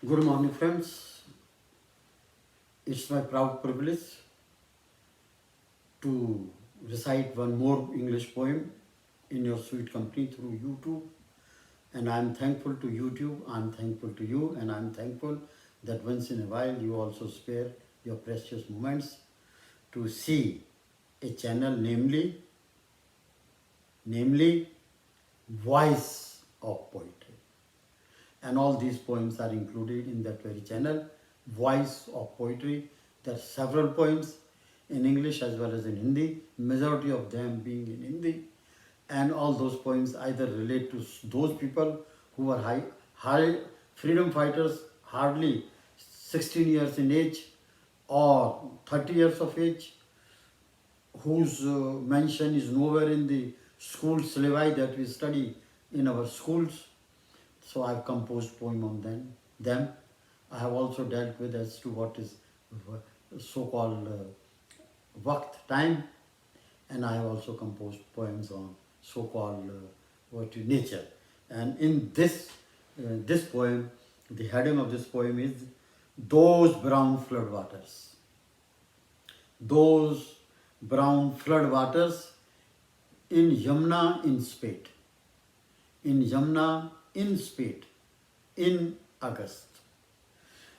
Good morning, friends. It's my proud privilege to recite one more English poem in your sweet company through YouTube. And I'm thankful to YouTube, I'm thankful to you, and I'm thankful that once in a while you also spare your precious moments to see a channel, namely Voice of Poetry. And all these poems are included in that very channel, Voice of Poetry. There are several poems in English as well as in Hindi, majority of them being in Hindi. And all those poems either relate to those people who are high freedom fighters, hardly 16 years in age or 30 years of age, whose mention is nowhere in the school syllabi that we study in our schools. So I've composed poem on them. I have also dealt with as to what is so-called waqt, time, and I have also composed poems on so-called nature. And in this poem, the heading of this poem is Those Brown Floodwaters. Those brown floodwaters in Yamuna in Spate. In Yamuna in Spate in August.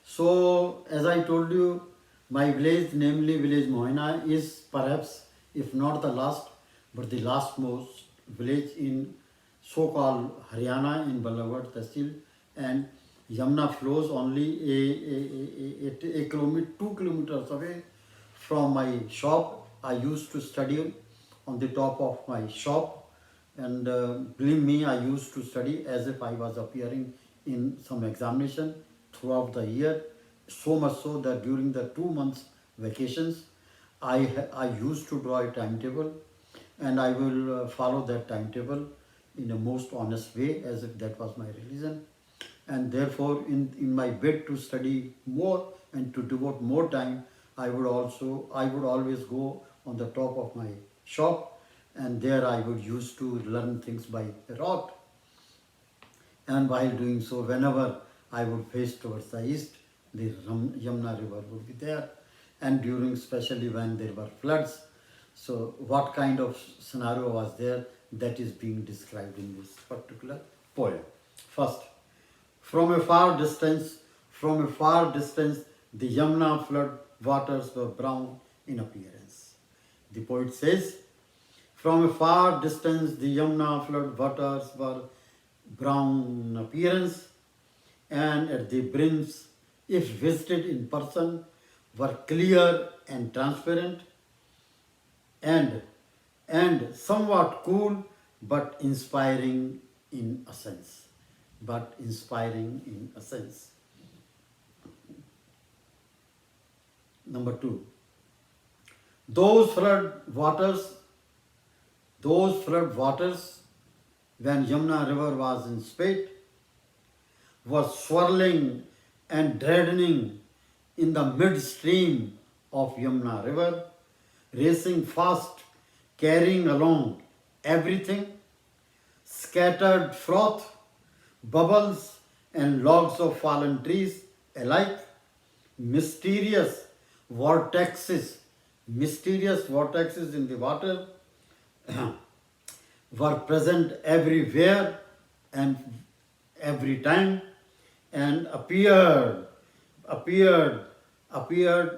So, as I told you, my village, namely village Mohina, is perhaps, if not the last, but the last most village in so-called Haryana in Balawad Tehsil, and Yamuna flows only a kilometer, 2 kilometers away from my shop. I used to study on the top of my shop, and believe me, I used to study as if I was appearing in some examination throughout the year, so much so that during the 2 months vacations, I used to draw a timetable, and I will follow that timetable in a most honest way as if that was my religion. And therefore, in my bid to study more and to devote more time, I would always go on the top of my shop, and there I would used to learn things by rote. And while doing so, whenever I would face towards the east, the Yamuna river would be there. And during, especially when there were floods, so what kind of scenario was there, that is being described in this particular poem. First, from a far distance, the Yamuna flood waters were brown in appearance. The poet says, from a far distance, the Yamuna flood waters were brown in appearance, and at the brims, if visited in person, were clear and transparent, and somewhat cool, but inspiring in a sense. But inspiring in a sense. Number two, those flood waters, when Yamuna river was in spate, was swirling and dreading in the midstream of Yamuna river, racing fast, carrying along everything, scattered froth, bubbles and logs of fallen trees alike, mysterious vortexes in the water were present everywhere and every time, and appeared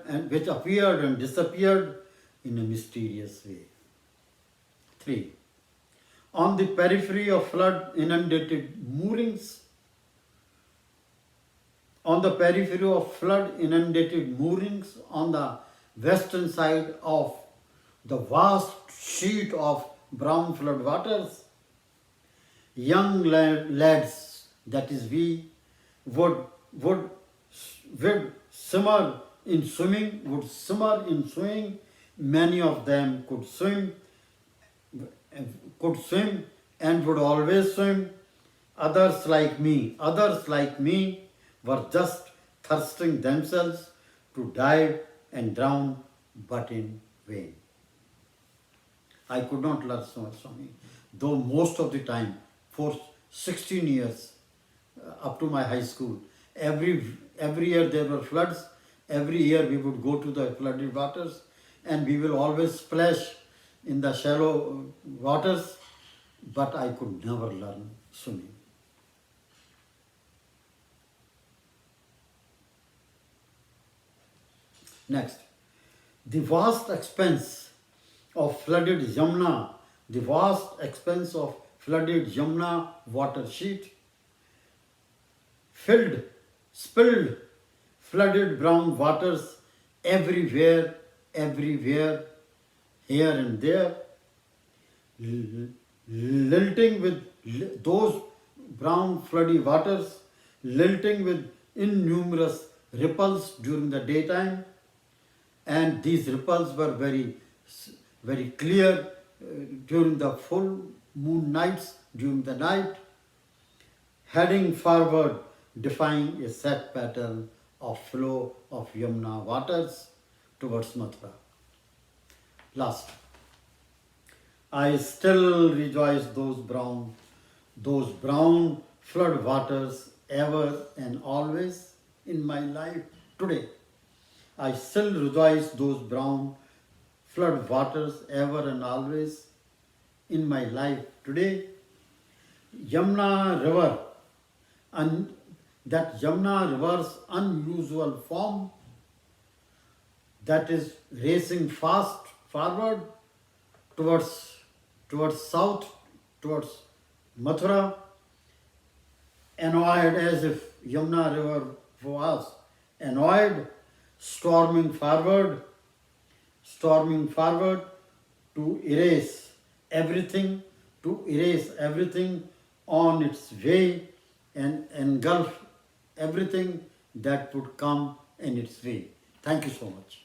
and disappeared in a mysterious way. 3. On the periphery of flood inundated moorings, on the western side of the vast sheet of brown flood waters, young lads, that is we, would simmer in swimming. Many of them could swim and would always swim. Others like me were just thirsting themselves to dive and drown, but in vain. I could not learn so much swimming, though most of the time, for 16 years, up to my high school, Every year there were floods. Every year we would go to the flooded waters, and we will always splash in the shallow waters, but I could never learn swimming. Next, the vast expense of flooded Yamuna, the vast expense of flooded Yamuna water sheet, filled, spilled, flooded brown waters everywhere, everywhere, here and there, lilting with those brown floody waters, lilting with innumerous ripples during the daytime, and these ripples were very clear during the full moon nights, during the night, heading forward, defying a set pattern of flow of Yamuna waters towards Mathura. Last, I still rejoice those brown flood waters ever and always in my life today. I still rejoice those brown flood waters ever and always in my life today. Yamuna River, and that Yamuna River's unusual form that is racing fast forward towards south, towards Mathura, annoyed as if Yamuna River was annoyed, storming forward to erase everything, on its way and engulf everything that would come in its way. Thank you so much.